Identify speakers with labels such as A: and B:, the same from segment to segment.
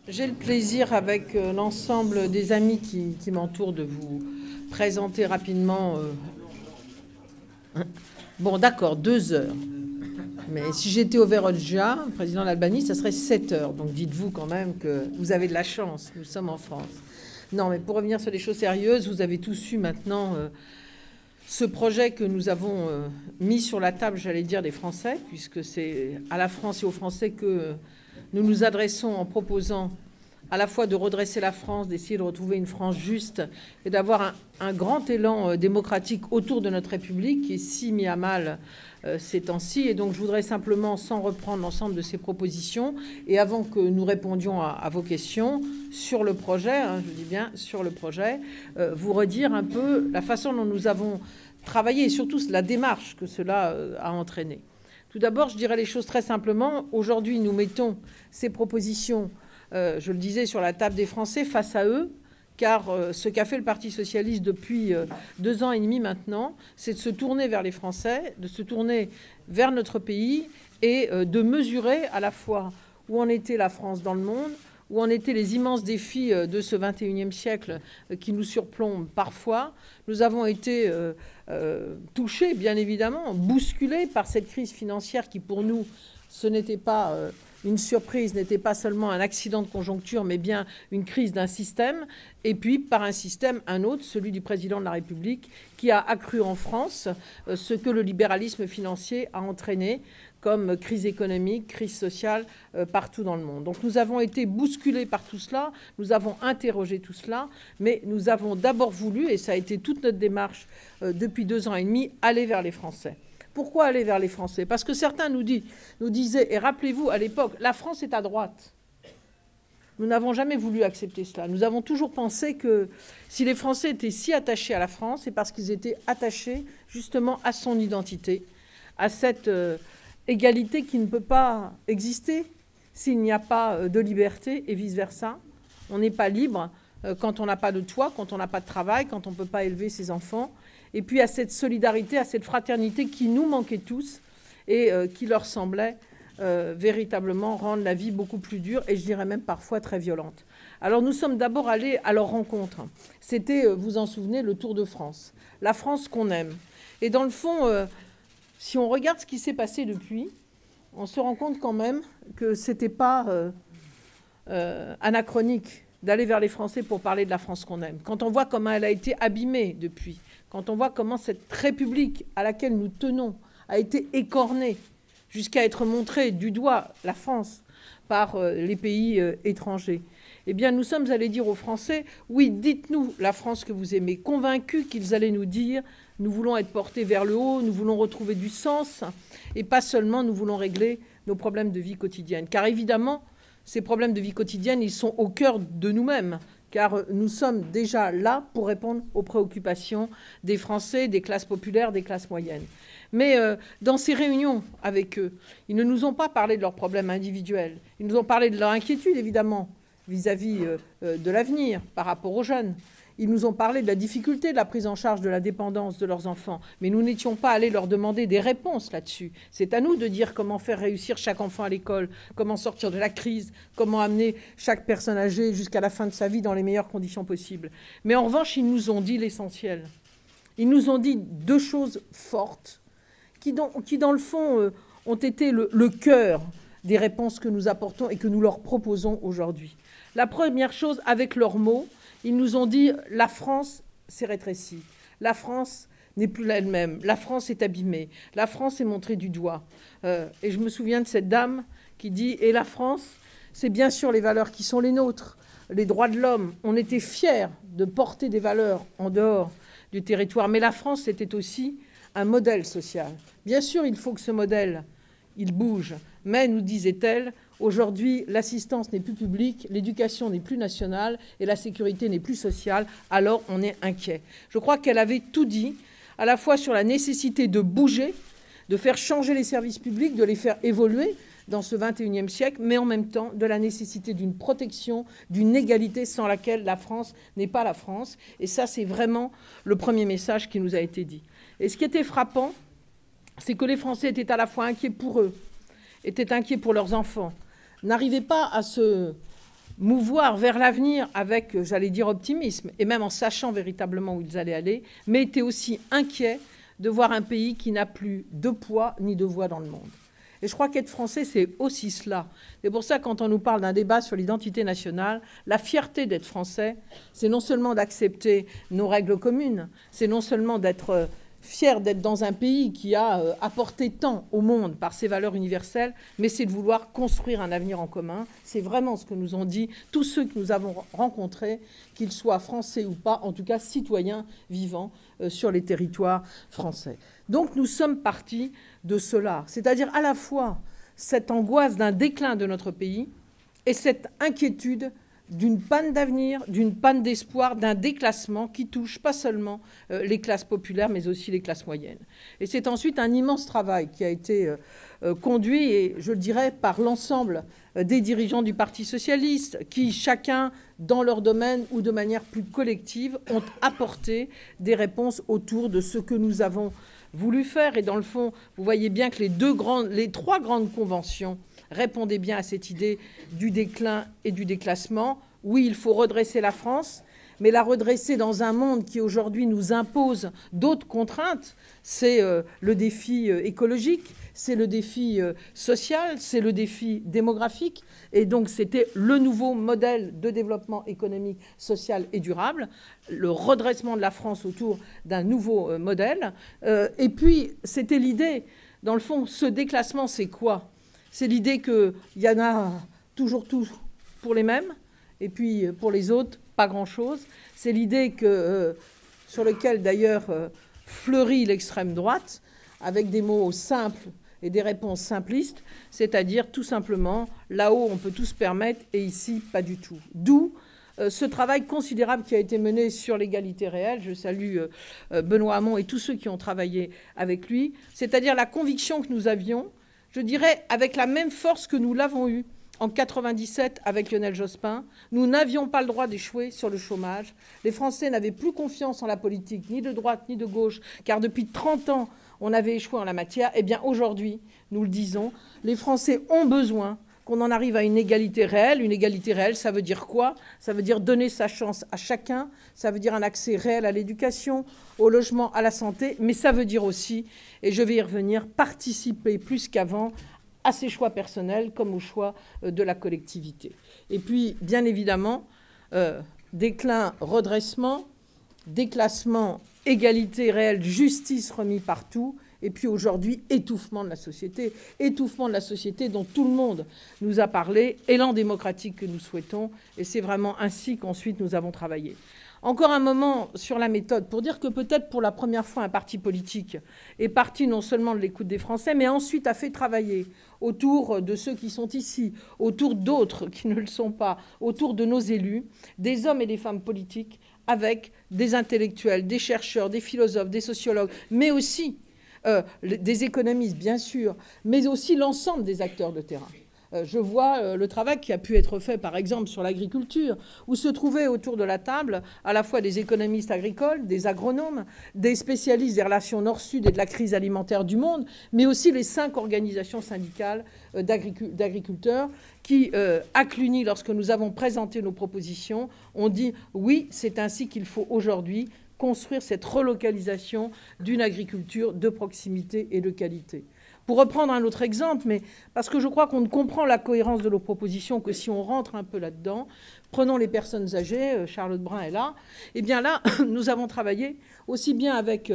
A: J'ai le plaisir, avec l'ensemble des amis qui m'entourent, de vous présenter rapidement. Bon, d'accord, 2 heures. Mais si j'étais au Veroggia, président de l'Albanie, ça serait 7 heures. Donc dites-vous quand même que vous avez de la chance. Nous sommes en France. Non, mais pour revenir sur les choses sérieuses, vous avez tous eu maintenant ce projet que nous avons mis sur la table, j'allais dire, des Français, puisque c'est à la France et aux Français que nous nous adressons en proposant à la fois de redresser la France, d'essayer de retrouver une France juste et d'avoir un grand élan démocratique autour de notre République qui est si mis à mal ces temps-ci. Et donc je voudrais simplement, sans reprendre l'ensemble de ces propositions, et avant que nous répondions à vos questions sur le projet, je dis bien sur le projet, vous redire un peu la façon dont nous avons travaillé et surtout la démarche que cela a entraîné. Tout d'abord, je dirais les choses très simplement. Aujourd'hui, nous mettons ces propositions, je le disais, sur la table des Français face à eux, car ce qu'a fait le Parti socialiste depuis 2 ans et demi maintenant, c'est de se tourner vers les Français, de se tourner vers notre pays et de mesurer à la fois où en était la France dans le monde, où en étaient les immenses défis de ce 21e siècle qui nous surplombent parfois. Nous avons été touchés, bien évidemment, bousculés par cette crise financière qui, pour nous, ce n'était pas une surprise, n'était pas seulement un accident de conjoncture, mais bien une crise d'un système, et puis par un système, un autre, celui du président de la République, qui a accru en France ce que le libéralisme financier a entraîné comme crise économique, crise sociale partout dans le monde. Donc nous avons été bousculés par tout cela, nous avons interrogé tout cela, mais nous avons d'abord voulu, et ça a été toute notre démarche depuis 2 ans et demi, aller vers les Français. Pourquoi aller vers les Français? Parce que certains nous disaient, et rappelez-vous, à l'époque, la France est à droite. Nous n'avons jamais voulu accepter cela. Nous avons toujours pensé que si les Français étaient si attachés à la France, c'est parce qu'ils étaient attachés justement à son identité, à cette égalité qui ne peut pas exister s'il n'y a pas de liberté et vice-versa. On n'est pas libre quand on n'a pas de toit, quand on n'a pas de travail, quand on ne peut pas élever ses enfants. Et puis à cette solidarité, à cette fraternité qui nous manquait tous et qui leur semblait véritablement rendre la vie beaucoup plus dure et je dirais même parfois très violente. Alors nous sommes d'abord allés à leur rencontre. C'était, vous en souvenez, le Tour de France. La France qu'on aime. Et dans le fond, si on regarde ce qui s'est passé depuis, on se rend compte quand même que ce n'était pas anachronique d'aller vers les Français pour parler de la France qu'on aime. Quand on voit comment elle a été abîmée depuis, quand on voit comment cette République à laquelle nous tenons a été écornée jusqu'à être montrée du doigt, la France, par les pays étrangers, eh bien nous sommes allés dire aux Français, oui, dites-nous la France que vous aimez, convaincus qu'ils allaient nous dire, nous voulons être portés vers le haut, nous voulons retrouver du sens, et pas seulement nous voulons régler nos problèmes de vie quotidienne. Car évidemment, ces problèmes de vie quotidienne, ils sont au cœur de nous-mêmes, car nous sommes déjà là pour répondre aux préoccupations des Français, des classes populaires, des classes moyennes. Mais dans ces réunions avec eux, ils ne nous ont pas parlé de leurs problèmes individuels. Ils nous ont parlé de leur inquiétude, évidemment, vis-à-vis de l'avenir par rapport aux jeunes. Ils nous ont parlé de la difficulté de la prise en charge de la dépendance de leurs enfants. Mais nous n'étions pas allés leur demander des réponses là-dessus. C'est à nous de dire comment faire réussir chaque enfant à l'école, comment sortir de la crise, comment amener chaque personne âgée jusqu'à la fin de sa vie dans les meilleures conditions possibles. Mais en revanche, ils nous ont dit l'essentiel. Ils nous ont dit 2 choses fortes qui dans le fond, ont été le cœur des réponses que nous apportons et que nous leur proposons aujourd'hui. La première chose, avec leurs mots, ils nous ont dit « la France s'est rétrécie, la France n'est plus elle-même, la France est abîmée, la France est montrée du doigt ». Et je me souviens de cette dame qui dit « et la France, c'est bien sûr les valeurs qui sont les nôtres, les droits de l'homme. On était fiers de porter des valeurs en dehors du territoire, mais la France, c'était aussi un modèle social. Bien sûr, il faut que ce modèle, il bouge, mais, nous disait-elle, aujourd'hui, l'assistance n'est plus publique, l'éducation n'est plus nationale et la sécurité n'est plus sociale, alors on est inquiet. Je crois qu'elle avait tout dit, à la fois sur la nécessité de bouger, de faire changer les services publics, de les faire évoluer dans ce 21e siècle, mais en même temps de la nécessité d'une protection, d'une égalité sans laquelle la France n'est pas la France. Et ça, c'est vraiment le premier message qui nous a été dit. Et ce qui était frappant, c'est que les Français étaient à la fois inquiets pour eux, étaient inquiets pour leurs enfants, n'arrivaient pas à se mouvoir vers l'avenir avec, j'allais dire, optimisme, et même en sachant véritablement où ils allaient aller, mais étaient aussi inquiets de voir un pays qui n'a plus de poids ni de voix dans le monde. Et je crois qu'être français, c'est aussi cela. C'est pour ça, quand on nous parle d'un débat sur l'identité nationale, la fierté d'être français, c'est non seulement d'accepter nos règles communes, c'est non seulement d'être fier d'être dans un pays qui a apporté tant au monde par ses valeurs universelles, mais c'est de vouloir construire un avenir en commun. C'est vraiment ce que nous ont dit tous ceux que nous avons rencontrés, qu'ils soient français ou pas, en tout cas citoyens vivant sur les territoires français. Donc nous sommes partis de cela, c'est-à-dire à la fois cette angoisse d'un déclin de notre pays et cette inquiétude d'une panne d'avenir, d'une panne d'espoir, d'un déclassement qui touche pas seulement les classes populaires, mais aussi les classes moyennes. Et c'est ensuite un immense travail qui a été conduit, et je le dirais, par l'ensemble des dirigeants du Parti socialiste, qui, chacun dans leur domaine ou de manière plus collective, ont apporté des réponses autour de ce que nous avons voulu faire. Et dans le fond, vous voyez bien que les trois grandes conventions répondaient bien à cette idée du déclin et du déclassement. Oui, il faut redresser la France, mais la redresser dans un monde qui aujourd'hui nous impose d'autres contraintes. C'est le défi écologique, c'est le défi social, c'est le défi démographique. Et donc c'était le nouveau modèle de développement économique, social et durable, le redressement de la France autour d'un nouveau modèle. Et puis c'était l'idée, dans le fond, ce déclassement, c'est quoi ? C'est l'idée qu'il y en a toujours tout pour les mêmes, et puis pour les autres, pas grand-chose. C'est l'idée sur laquelle d'ailleurs fleurit l'extrême droite, avec des mots simples et des réponses simplistes, c'est-à-dire tout simplement, là-haut on peut tout se permettre, et ici pas du tout. D'où ce travail considérable qui a été mené sur l'égalité réelle. Je salue Benoît Hamon et tous ceux qui ont travaillé avec lui, c'est-à-dire la conviction que nous avions, je dirais, avec la même force que nous l'avons eue en 1997 avec Lionel Jospin. Nous n'avions pas le droit d'échouer sur le chômage. Les Français n'avaient plus confiance en la politique, ni de droite ni de gauche, car depuis 30 ans, on avait échoué en la matière. Eh bien, aujourd'hui, nous le disons, les Français ont besoin qu'on en arrive à une égalité réelle. Une égalité réelle, ça veut dire quoi ? Ça veut dire donner sa chance à chacun, ça veut dire un accès réel à l'éducation, au logement, à la santé, mais ça veut dire aussi, et je vais y revenir, participer plus qu'avant à ses choix personnels comme au choix de la collectivité. Et puis, bien évidemment, déclin, redressement, déclassement, égalité réelle, justice remis partout. Et puis aujourd'hui, étouffement de la société dont tout le monde nous a parlé, élan démocratique que nous souhaitons, et c'est vraiment ainsi qu'ensuite nous avons travaillé. Encore un moment sur la méthode, pour dire que peut-être pour la première fois un parti politique est parti non seulement de l'écoute des Français, mais ensuite a fait travailler autour de ceux qui sont ici, autour d'autres qui ne le sont pas, autour de nos élus, des hommes et des femmes politiques, avec des intellectuels, des chercheurs, des philosophes, des sociologues, mais aussi des économistes, bien sûr, mais aussi l'ensemble des acteurs de terrain. Je vois le travail qui a pu être fait, par exemple, sur l'agriculture, où se trouvaient autour de la table à la fois des économistes agricoles, des agronomes, des spécialistes des relations Nord-Sud et de la crise alimentaire du monde, mais aussi les 5 organisations syndicales d'agriculteurs qui, à Cluny, lorsque nous avons présenté nos propositions, ont dit « oui, c'est ainsi qu'il faut aujourd'hui construire cette relocalisation d'une agriculture de proximité et de qualité ». Pour reprendre un autre exemple, mais parce que je crois qu'on ne comprend la cohérence de nos propositions que si on rentre un peu là-dedans, prenons les personnes âgées, Charlotte Brun est là, et bien là, nous avons travaillé aussi bien avec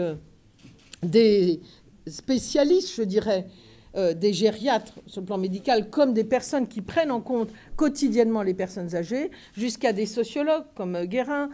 A: des spécialistes, je dirais, des gériatres sur le plan médical, comme des personnes qui prennent en compte quotidiennement les personnes âgées, jusqu'à des sociologues comme Guérin,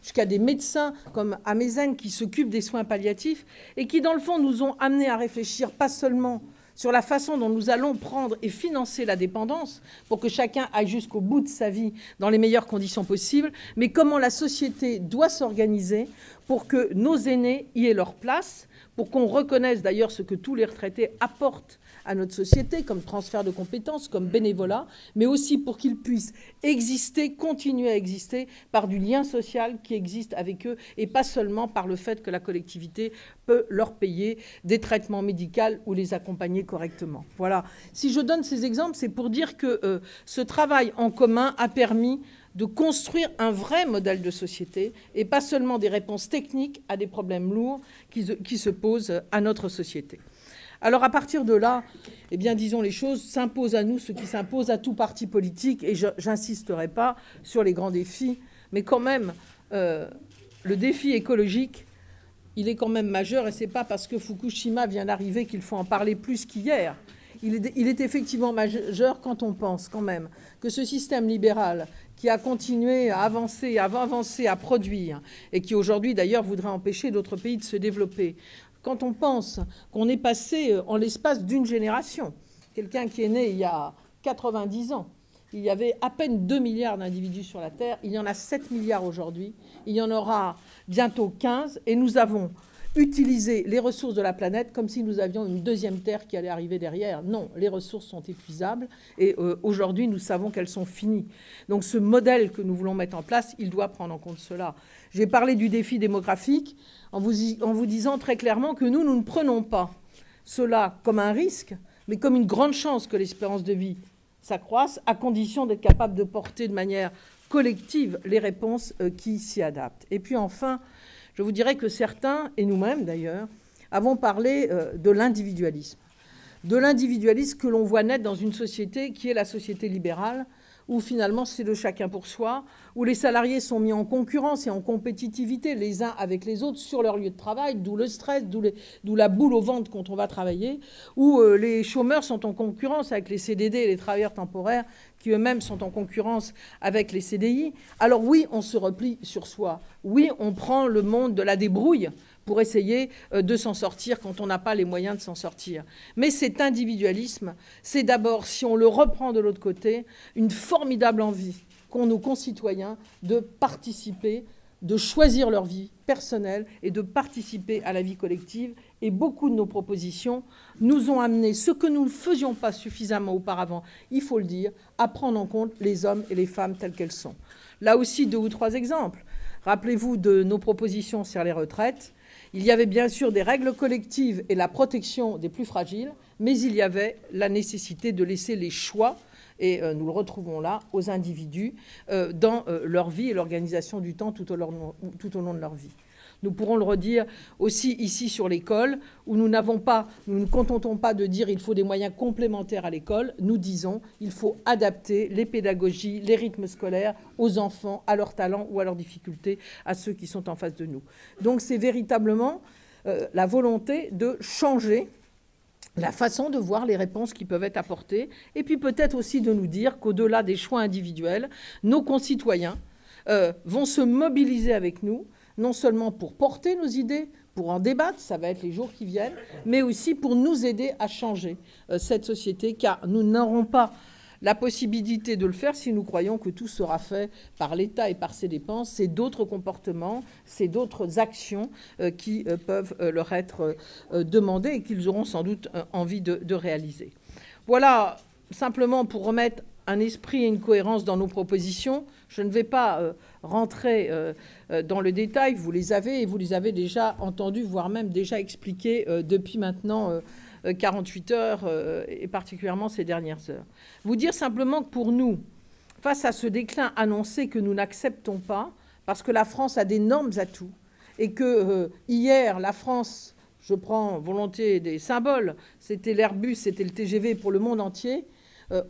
A: jusqu'à des médecins comme Amezen qui s'occupent des soins palliatifs et qui, dans le fond, nous ont amenés à réfléchir pas seulement sur la façon dont nous allons prendre et financer la dépendance pour que chacun aille jusqu'au bout de sa vie dans les meilleures conditions possibles, mais comment la société doit s'organiser pour que nos aînés y aient leur place, pour qu'on reconnaisse d'ailleurs ce que tous les retraités apportent à notre société, comme transfert de compétences, comme bénévolat, mais aussi pour qu'ils puissent exister, continuer à exister par du lien social qui existe avec eux et pas seulement par le fait que la collectivité peut leur payer des traitements médicaux ou les accompagner correctement. Voilà. Si je donne ces exemples, c'est pour dire que ce travail en commun a permis de construire un vrai modèle de société et pas seulement des réponses techniques à des problèmes lourds qui se posent à notre société. Alors à partir de là, eh bien, disons les choses, s'impose à nous ce qui s'impose à tout parti politique, et je n'insisterai pas sur les grands défis, mais quand même, le défi écologique, il est quand même majeur, et ce n'est pas parce que Fukushima vient d'arriver qu'il faut en parler plus qu'hier. Il est effectivement majeur quand on pense quand même que ce système libéral qui a continué à avancer, à produire, et qui aujourd'hui d'ailleurs voudrait empêcher d'autres pays de se développer, quand on pense qu'on est passé en l'espace d'une génération, quelqu'un qui est né il y a 90 ans, il y avait à peine 2 milliards d'individus sur la Terre, il y en a 7 milliards aujourd'hui, il y en aura bientôt 15, et nous avons utilisé les ressources de la planète comme si nous avions une deuxième Terre qui allait arriver derrière. Non, les ressources sont épuisables, et aujourd'hui, nous savons qu'elles sont finies. Donc ce modèle que nous voulons mettre en place, il doit prendre en compte cela. J'ai parlé du défi démographique en vous disant très clairement que nous ne prenons pas cela comme un risque, mais comme une grande chance que l'espérance de vie s'accroisse, à condition d'être capable de porter de manière collective les réponses qui s'y adaptent. Et puis enfin, je vous dirais que certains, et nous-mêmes d'ailleurs, avons parlé de l'individualisme que l'on voit naître dans une société qui est la société libérale, où finalement c'est le chacun pour soi, où les salariés sont mis en concurrence et en compétitivité les uns avec les autres sur leur lieu de travail, d'où le stress, d'où la boule au ventre quand on va travailler, où les chômeurs sont en concurrence avec les CDD et les travailleurs temporaires qui eux-mêmes sont en concurrence avec les CDI. Alors oui, on se replie sur soi. Oui, on prend le monde de la débrouille pour essayer de s'en sortir quand on n'a pas les moyens de s'en sortir. Mais cet individualisme, c'est d'abord, si on le reprend de l'autre côté, une formidable envie qu'ont nos concitoyens de participer, de choisir leur vie personnelle et de participer à la vie collective. Et beaucoup de nos propositions nous ont amené, ce que nous ne faisions pas suffisamment auparavant, il faut le dire, à prendre en compte les hommes et les femmes tels qu'elles sont. Là aussi, 2 ou 3 exemples. Rappelez-vous de nos propositions sur les retraites. Il y avait bien sûr des règles collectives et la protection des plus fragiles, mais il y avait la nécessité de laisser les choix, et nous le retrouvons là, aux individus dans leur vie et l'organisation du temps tout au long de leur vie. Nous pourrons le redire aussi ici sur l'école, où nous ne contentons pas de dire qu'il faut des moyens complémentaires à l'école. Nous disons qu'il faut adapter les pédagogies, les rythmes scolaires aux enfants, à leurs talents ou à leurs difficultés, à ceux qui sont en face de nous. Donc c'est véritablement la volonté de changer la façon de voir les réponses qui peuvent être apportées, et puis peut-être aussi de nous dire qu'au-delà des choix individuels, nos concitoyens vont se mobiliser avec nous, non seulement pour porter nos idées, pour en débattre, ça va être les jours qui viennent, mais aussi pour nous aider à changer cette société, car nous n'aurons pas la possibilité de le faire si nous croyons que tout sera fait par l'État et par ses dépenses. C'est d'autres comportements, c'est d'autres actions qui peuvent leur être demandées et qu'ils auront sans doute envie de réaliser. Voilà, simplement pour remettre un esprit et une cohérence dans nos propositions. Je ne vais pas rentrer dans le détail, vous les avez, et vous les avez déjà entendus, voire même déjà expliqués depuis maintenant 48 heures, et particulièrement ces dernières heures. Vous dire simplement que pour nous, face à ce déclin annoncé que nous n'acceptons pas, parce que la France a d'énormes atouts, et que hier, la France, je prends volontiers des symboles, c'était l'Airbus, c'était le TGV pour le monde entier.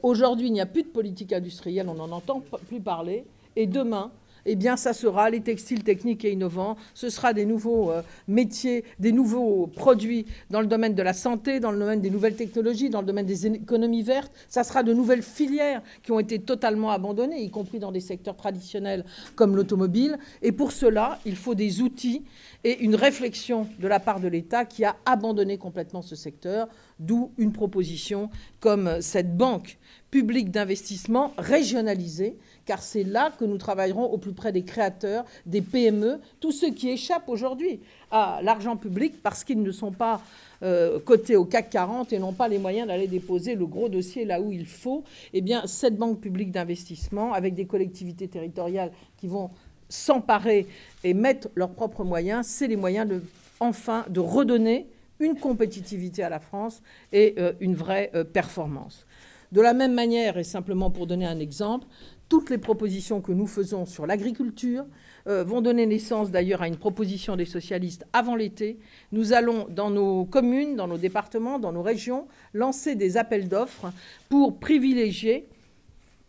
A: Aujourd'hui, il n'y a plus de politique industrielle, on n'en entend plus parler. Et demain, eh bien, ça sera les textiles techniques et innovants, ce sera des nouveaux métiers, des nouveaux produits dans le domaine de la santé, dans le domaine des nouvelles technologies, dans le domaine des économies vertes. Ça sera de nouvelles filières qui ont été totalement abandonnées, y compris dans des secteurs traditionnels comme l'automobile. Et pour cela, il faut des outils et une réflexion de la part de l'État qui a abandonné complètement ce secteur. d'où une proposition comme cette banque publique d'investissement régionalisée, car c'est là que nous travaillerons au plus près des créateurs, des PME, tous ceux qui échappent aujourd'hui à l'argent public parce qu'ils ne sont pas cotés au CAC 40 et n'ont pas les moyens d'aller déposer le gros dossier là où il faut. Eh bien, cette banque publique d'investissement, avec des collectivités territoriales qui vont s'emparer et mettre leurs propres moyens, c'est les moyens enfin de redonner une compétitivité à la France et une vraie performance. De la même manière, et simplement pour donner un exemple, toutes les propositions que nous faisons sur l'agriculture vont donner naissance d'ailleurs à une proposition des socialistes avant l'été. Nous allons, dans nos communes, dans nos départements, dans nos régions, lancer des appels d'offres pour privilégier,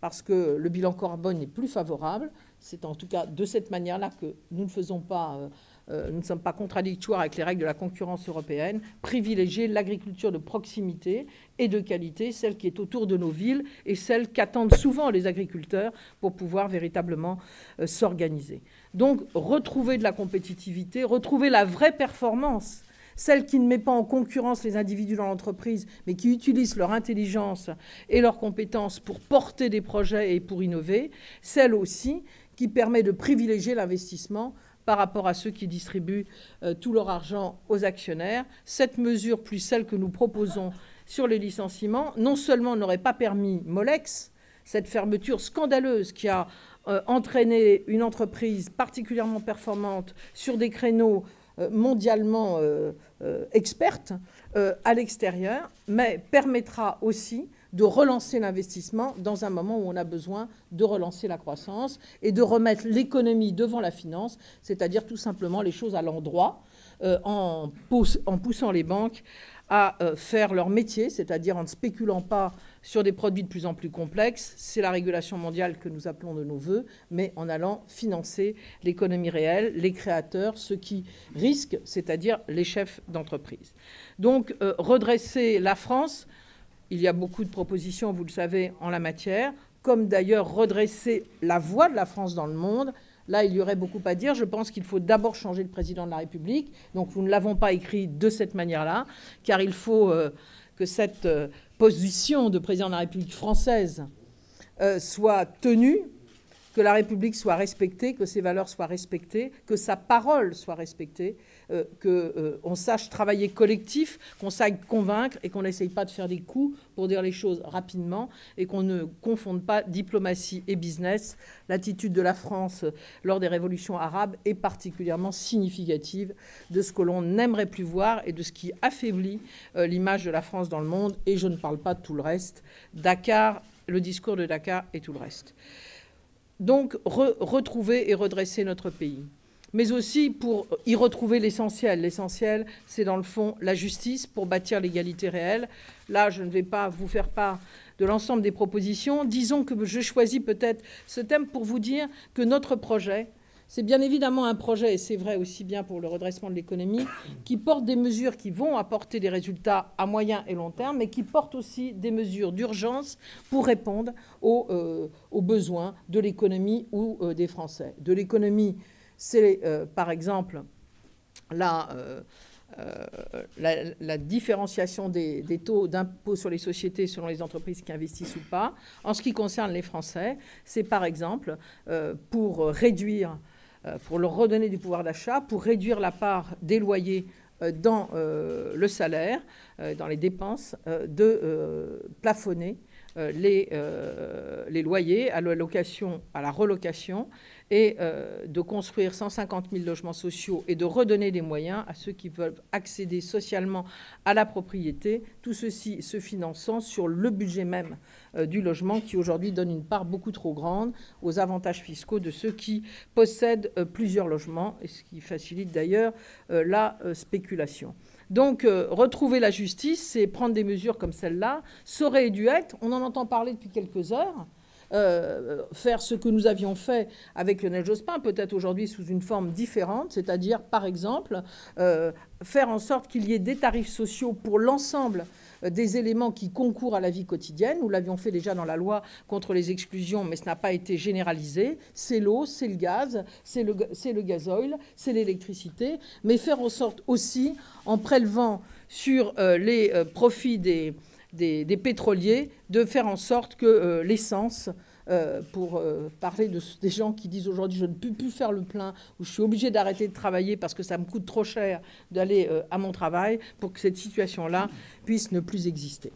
A: parce que le bilan carbone est plus favorable, c'est en tout cas de cette manière-là que nous ne sommes pas contradictoires avec les règles de la concurrence européenne, privilégier l'agriculture de proximité et de qualité, celle qui est autour de nos villes et celle qu'attendent souvent les agriculteurs pour pouvoir véritablement s'organiser. Donc, retrouver de la compétitivité, retrouver la vraie performance, celle qui ne met pas en concurrence les individus dans l'entreprise, mais qui utilise leur intelligence et leurs compétences pour porter des projets et pour innover, celle aussi qui permet de privilégier l'investissement par rapport à ceux qui distribuent tout leur argent aux actionnaires. Cette mesure, plus celle que nous proposons sur les licenciements, non seulement n'aurait pas permis Molex, cette fermeture scandaleuse qui a entraîné une entreprise particulièrement performante sur des créneaux mondialement expertes à l'extérieur, mais permettra aussi de relancer l'investissement dans un moment où on a besoin de relancer la croissance et de remettre l'économie devant la finance, c'est-à-dire tout simplement les choses à l'endroit, en poussant les banques à faire leur métier, c'est-à-dire en ne spéculant pas sur des produits de plus en plus complexes. C'est la régulation mondiale que nous appelons de nos voeux, mais en allant financer l'économie réelle, les créateurs, ceux qui risquent, c'est-à-dire les chefs d'entreprise. Donc, redresser la France, il y a beaucoup de propositions, vous le savez, en la matière, comme d'ailleurs redresser la voix de la France dans le monde. Là, il y aurait beaucoup à dire. Je pense qu'il faut d'abord changer le président de la République. Donc, nous ne l'avons pas écrit de cette manière-là, car il faut que cette position de président de la République française soit tenue, que la République soit respectée, que ses valeurs soient respectées, que sa parole soit respectée, qu'on sache travailler collectif, qu'on sache convaincre et qu'on n'essaye pas de faire des coups pour dire les choses rapidement et qu'on ne confonde pas diplomatie et business. L'attitude de la France lors des révolutions arabes est particulièrement significative de ce que l'on n'aimerait plus voir et de ce qui affaiblit l'image de la France dans le monde. Et je ne parle pas de tout le reste. Dakar, le discours de Dakar et tout le reste. Donc, retrouver et redresser notre pays. Mais aussi pour y retrouver l'essentiel. L'essentiel, c'est dans le fond la justice pour bâtir l'égalité réelle. Là, je ne vais pas vous faire part de l'ensemble des propositions. Disons que je choisis peut-être ce thème pour vous dire que notre projet, c'est bien évidemment un projet, et c'est vrai aussi bien pour le redressement de l'économie, qui porte des mesures qui vont apporter des résultats à moyen et long terme, mais qui porte aussi des mesures d'urgence pour répondre aux besoins de l'économie ou des Français. De l'économie, c'est par exemple la différenciation des taux d'impôt sur les sociétés selon les entreprises qui investissent ou pas. En ce qui concerne les Français, c'est par exemple pour leur redonner du pouvoir d'achat, pour réduire la part des loyers dans le salaire, dans les dépenses, de plafonner les loyers à la location, à la relocation, et de construire 150 000 logements sociaux et de redonner des moyens à ceux qui veulent accéder socialement à la propriété, tout ceci se finançant sur le budget même du logement qui aujourd'hui donne une part beaucoup trop grande aux avantages fiscaux de ceux qui possèdent plusieurs logements, et ce qui facilite d'ailleurs la spéculation. Donc, retrouver la justice, c'est prendre des mesures comme celle-là. Ça aurait dû être, on en entend parler depuis quelques heures, faire ce que nous avions fait avec Lionel Jospin, peut-être aujourd'hui sous une forme différente, c'est-à-dire, par exemple, faire en sorte qu'il y ait des tarifs sociaux pour l'ensemble des éléments qui concourent à la vie quotidienne. Nous l'avions fait déjà dans la loi contre les exclusions, mais ce n'a pas été généralisé. C'est l'eau, c'est le gaz, c'est le gazoil, c'est l'électricité, mais faire en sorte aussi, en prélevant sur les profits des pétroliers, de faire en sorte que l'essence, pour parler des gens qui disent aujourd'hui je ne peux plus faire le plein ou je suis obligé d'arrêter de travailler parce que ça me coûte trop cher d'aller à mon travail, pour que cette situation-là puisse ne plus exister.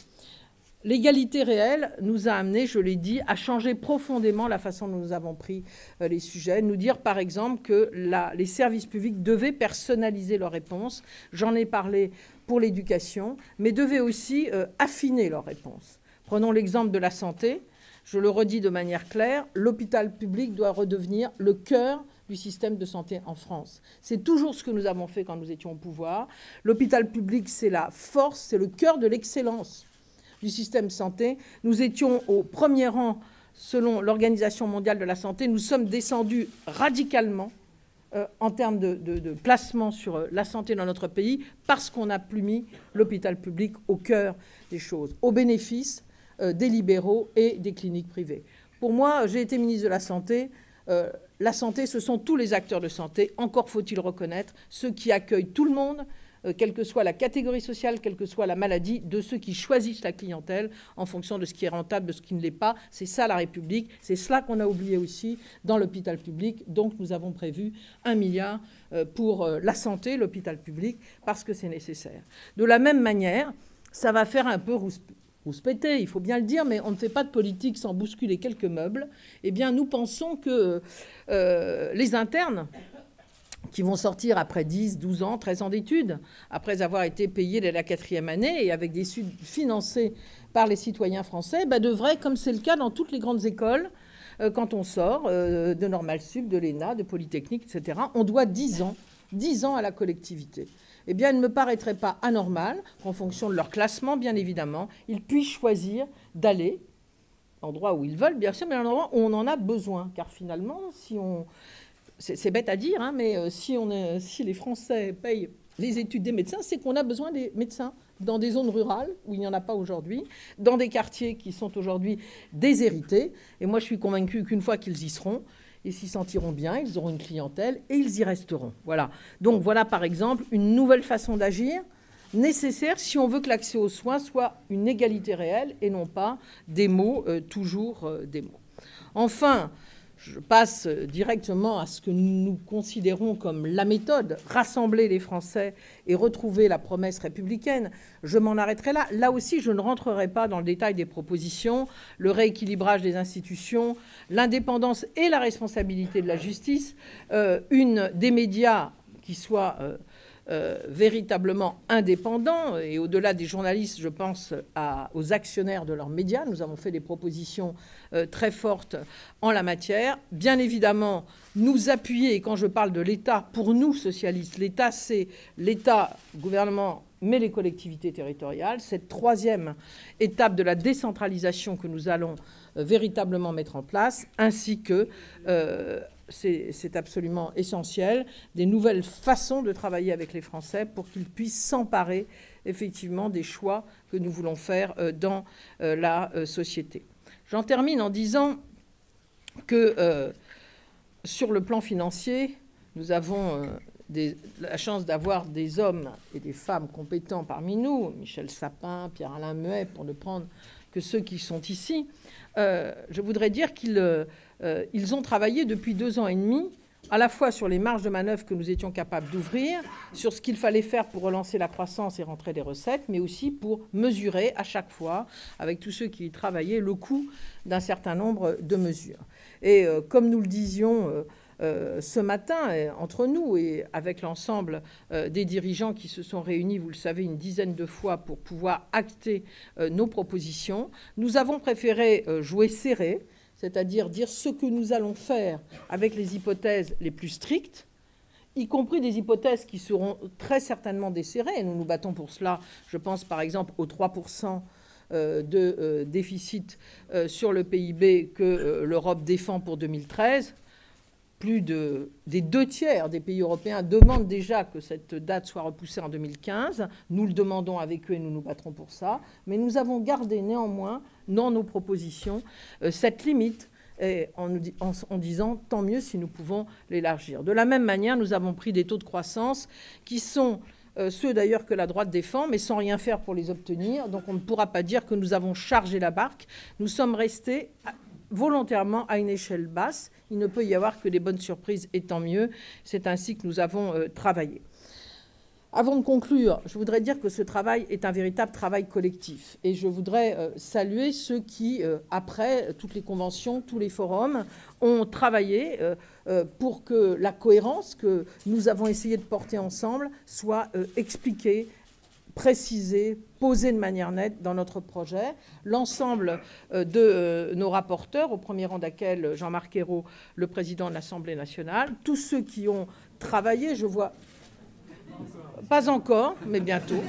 A: L'égalité réelle nous a amené, je l'ai dit, à changer profondément la façon dont nous avons pris les sujets. Nous dire, par exemple, que les services publics devaient personnaliser leurs réponses. J'en ai parlé pour l'éducation, mais devaient aussi affiner leurs réponses. Prenons l'exemple de la santé. Je le redis de manière claire, l'hôpital public doit redevenir le cœur du système de santé en France. C'est toujours ce que nous avons fait quand nous étions au pouvoir. L'hôpital public, c'est la force, c'est le cœur de l'excellence du système de santé. Nous étions au premier rang selon l'Organisation mondiale de la santé. Nous sommes descendus radicalement en termes de placement sur la santé dans notre pays parce qu'on n'a plus mis l'hôpital public au cœur des choses, au bénéfice des libéraux et des cliniques privées. Pour moi, j'ai été ministre de la Santé. La santé, ce sont tous les acteurs de santé. Encore faut-il reconnaître ceux qui accueillent tout le monde, quelle que soit la catégorie sociale, quelle que soit la maladie, de ceux qui choisissent la clientèle en fonction de ce qui est rentable, de ce qui ne l'est pas. C'est ça la République. C'est cela qu'on a oublié aussi dans l'hôpital public. Donc nous avons prévu 1 milliard pour la santé, l'hôpital public, parce que c'est nécessaire. De la même manière, ça va faire un peu rouspéter, il faut bien le dire, mais on ne fait pas de politique sans bousculer quelques meubles. Eh bien, nous pensons que les internes qui vont sortir après 10, 12 ans, 13 ans d'études, après avoir été payés dès la 4e année et avec des études financées par les citoyens français, devraient, comme c'est le cas dans toutes les grandes écoles, quand on sort de Normal Sup, de l'ENA, de Polytechnique, etc., on doit 10 ans à la collectivité. Eh bien, il ne me paraîtrait pas anormal qu'en fonction de leur classement, bien évidemment, ils puissent choisir d'aller, l'endroit où ils veulent, bien sûr, mais à l'endroit où on en a besoin. Car finalement, si on... C'est bête à dire, hein, mais si les Français payent les études des médecins, c'est qu'on a besoin des médecins dans des zones rurales où il n'y en a pas aujourd'hui, dans des quartiers qui sont aujourd'hui déshérités. Et moi, je suis convaincue qu'une fois qu'ils y seront, ils s'y sentiront bien, ils auront une clientèle et ils y resteront. Voilà. Donc voilà, par exemple, une nouvelle façon d'agir nécessaire si on veut que l'accès aux soins soit une égalité réelle et non pas des mots, toujours des mots. Enfin, je passe directement à ce que nous considérons comme la méthode, rassembler les Français et retrouver la promesse républicaine. Je m'en arrêterai là. Là aussi, je ne rentrerai pas dans le détail des propositions, le rééquilibrage des institutions, l'indépendance et la responsabilité de la justice, des médias qui soit véritablement indépendants, et au-delà des journalistes, je pense aux actionnaires de leurs médias. Nous avons fait des propositions très fortes en la matière. Bien évidemment, nous appuyer, et quand je parle de l'État, pour nous, socialistes, l'État, c'est l'État, le gouvernement, mais les collectivités territoriales. Cette troisième étape de la décentralisation que nous allons véritablement mettre en place, ainsi que... c'est absolument essentiel, des nouvelles façons de travailler avec les Français pour qu'ils puissent s'emparer effectivement des choix que nous voulons faire dans la société. J'en termine en disant que sur le plan financier, nous avons la chance d'avoir des hommes et des femmes compétents parmi nous, Michel Sapin, Pierre-Alain Muet, pour ne prendre que ceux qui sont ici. Je voudrais dire qu'ils ont travaillé depuis 2 ans et demi, à la fois sur les marges de manœuvre que nous étions capables d'ouvrir, sur ce qu'il fallait faire pour relancer la croissance et rentrer des recettes, mais aussi pour mesurer à chaque fois, avec tous ceux qui y travaillaient, le coût d'un certain nombre de mesures. Et comme nous le disions ce matin, entre nous et avec l'ensemble des dirigeants qui se sont réunis, vous le savez, une dizaine de fois pour pouvoir acter nos propositions, nous avons préféré jouer serré, c'est-à-dire dire ce que nous allons faire avec les hypothèses les plus strictes, y compris des hypothèses qui seront très certainement desserrées. Et nous nous battons pour cela. Je pense par exemple aux 3% de déficit sur le PIB que l'Europe défend pour 2013. Plus des 2/3 des pays européens demandent déjà que cette date soit repoussée en 2015. Nous le demandons avec eux et nous nous battrons pour ça. Mais nous avons gardé néanmoins, dans nos propositions, cette limite en disant tant mieux si nous pouvons l'élargir. De la même manière, nous avons pris des taux de croissance qui sont ceux d'ailleurs que la droite défend, mais sans rien faire pour les obtenir. Donc on ne pourra pas dire que nous avons chargé la barque. Nous sommes restés volontairement à une échelle basse. Il ne peut y avoir que des bonnes surprises, et tant mieux. C'est ainsi que nous avons travaillé. Avant de conclure, je voudrais dire que ce travail est un véritable travail collectif. Et je voudrais saluer ceux qui, après toutes les conventions, tous les forums, ont travaillé pour que la cohérence que nous avons essayé de porter ensemble soit expliquée, précisée, posée de manière nette dans notre projet. L'ensemble de nos rapporteurs, au premier rang desquels Jean-Marc Ayrault, le président de l'Assemblée nationale, tous ceux qui ont travaillé, je vois... Pas encore, mais bientôt.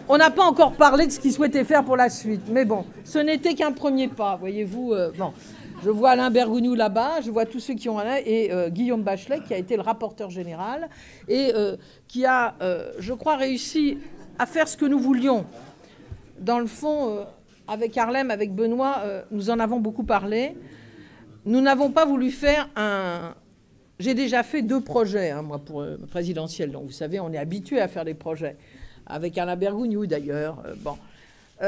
A: On n'a pas encore parlé de ce qu'ils souhaitaient faire pour la suite. Mais bon, ce n'était qu'un premier pas, voyez-vous. Bon, je vois Alain Bergogneau là-bas, je vois tous ceux qui ont... Et Guillaume Bachelet, qui a été le rapporteur général, et qui a, je crois, réussi à faire ce que nous voulions. Dans le fond, avec Harlem, avec Benoît, nous en avons beaucoup parlé. Nous n'avons pas voulu faire un... J'ai déjà fait 2 projets, hein, moi, pour présidentiel. Donc, vous savez, on est habitué à faire des projets. Avec Alain Bergogneau, d'ailleurs. Bon.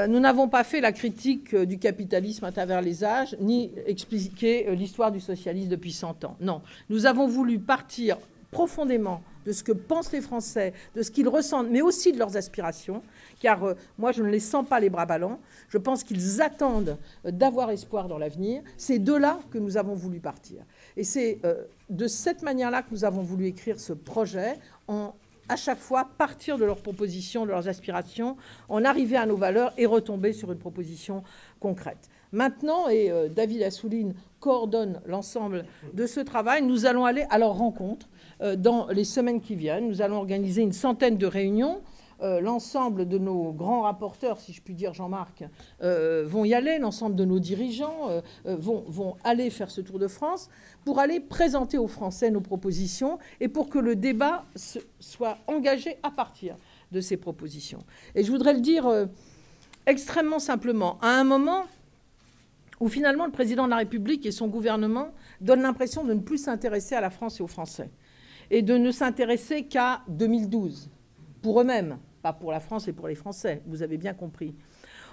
A: Nous n'avons pas fait la critique du capitalisme à travers les âges, ni expliqué l'histoire du socialisme depuis 100 ans. Non. Nous avons voulu partir profondément de ce que pensent les Français, de ce qu'ils ressentent, mais aussi de leurs aspirations, car moi, je ne les sens pas les bras ballants. Je pense qu'ils attendent d'avoir espoir dans l'avenir. C'est de là que nous avons voulu partir. Et c'est de cette manière-là que nous avons voulu écrire ce projet, à chaque fois partir de leurs propositions, de leurs aspirations, en arriver à nos valeurs et retomber sur une proposition concrète. Maintenant, et David Assouline coordonne l'ensemble de ce travail, nous allons aller à leur rencontre dans les semaines qui viennent. Nous allons organiser une centaine de réunions. L'ensemble de nos grands rapporteurs, si je puis dire, Jean-Marc, vont y aller. L'ensemble de nos dirigeants vont aller faire ce tour de France pour aller présenter aux Français nos propositions et pour que le débat soit engagé à partir de ces propositions. Et je voudrais le dire extrêmement simplement, à un moment où finalement le président de la République et son gouvernement donnent l'impression de ne plus s'intéresser à la France et aux Français et de ne s'intéresser qu'à 2012, pour eux-mêmes, pas pour la France et pour les Français, vous avez bien compris.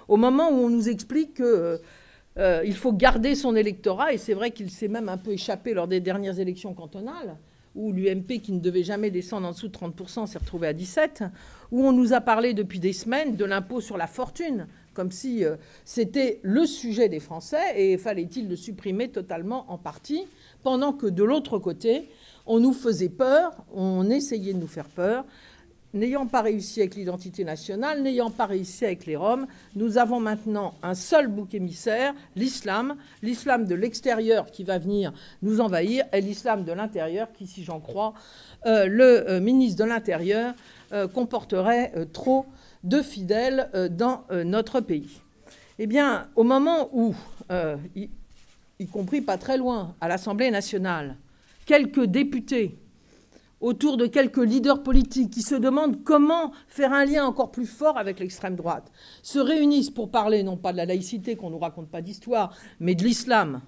A: Au moment où on nous explique qu'il faut garder son électorat, et c'est vrai qu'il s'est même un peu échappé lors des dernières élections cantonales, où l'UMP, qui ne devait jamais descendre en dessous de 30%, s'est retrouvé à 17%, où on nous a parlé depuis des semaines de l'impôt sur la fortune, comme si c'était le sujet des Français, et fallait-il le supprimer totalement en partie, pendant que de l'autre côté, on nous faisait peur, on essayait de nous faire peur. N'ayant pas réussi avec l'identité nationale, n'ayant pas réussi avec les Roms, nous avons maintenant un seul bouc émissaire, l'islam de l'extérieur qui va venir nous envahir, et l'islam de l'intérieur qui, si j'en crois, le ministre de l'Intérieur comporterait trop de fidèles dans notre pays. Eh bien, au moment où, y compris pas très loin, à l'Assemblée nationale, quelques députés autour de quelques leaders politiques qui se demandent comment faire un lien encore plus fort avec l'extrême droite, se réunissent pour parler non pas de la laïcité, qu'on ne nous raconte pas d'histoire, mais de l'islam.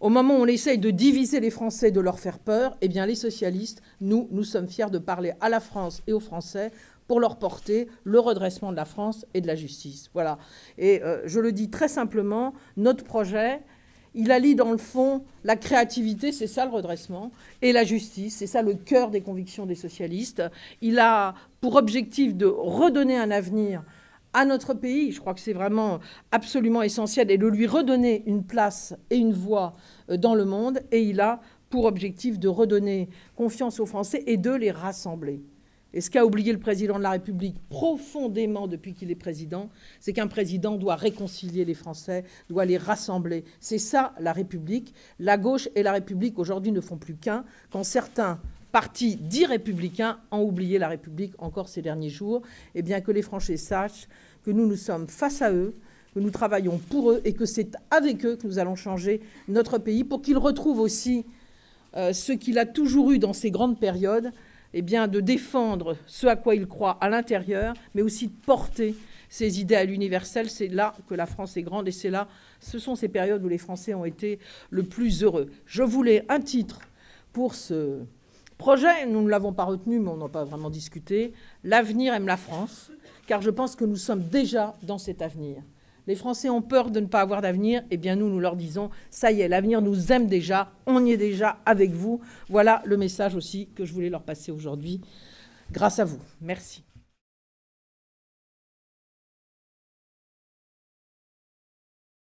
A: Au moment où on essaye de diviser les Français, de leur faire peur, eh bien les socialistes, nous sommes fiers de parler à la France et aux Français pour leur porter le redressement de la France et de la justice. Voilà. Et je le dis très simplement, notre projet, il allie dans le fond la créativité, c'est ça le redressement, et la justice, c'est ça le cœur des convictions des socialistes. Il a pour objectif de redonner un avenir à notre pays, je crois que c'est vraiment absolument essentiel, et de lui redonner une place et une voix dans le monde, et il a pour objectif de redonner confiance aux Français et de les rassembler. Et ce qu'a oublié le président de la République profondément depuis qu'il est président, c'est qu'un président doit réconcilier les Français, doit les rassembler. C'est ça la République. La gauche et la République aujourd'hui ne font plus qu'un, quand certains partis dits républicains ont oublié la République encore ces derniers jours. Et bien que les Français sachent que nous sommes face à eux, que nous travaillons pour eux et que c'est avec eux que nous allons changer notre pays pour qu'ils retrouvent aussi ce qu'il a toujours eu dans ces grandes périodes, eh bien, de défendre ce à quoi il croit à l'intérieur, mais aussi de porter ses idées à l'universel. C'est là que la France est grande et ce sont ces périodes où les Français ont été le plus heureux. Je voulais un titre pour ce Projet, nous ne l'avons pas retenu, mais on n'a pas vraiment discuté. L'avenir aime la France, car je pense que nous sommes déjà dans cet avenir. Les Français ont peur de ne pas avoir d'avenir. Eh bien, nous leur disons, ça y est, l'avenir nous aime déjà, on y est déjà avec vous. Voilà le message aussi que je voulais leur passer aujourd'hui, grâce à vous. Merci.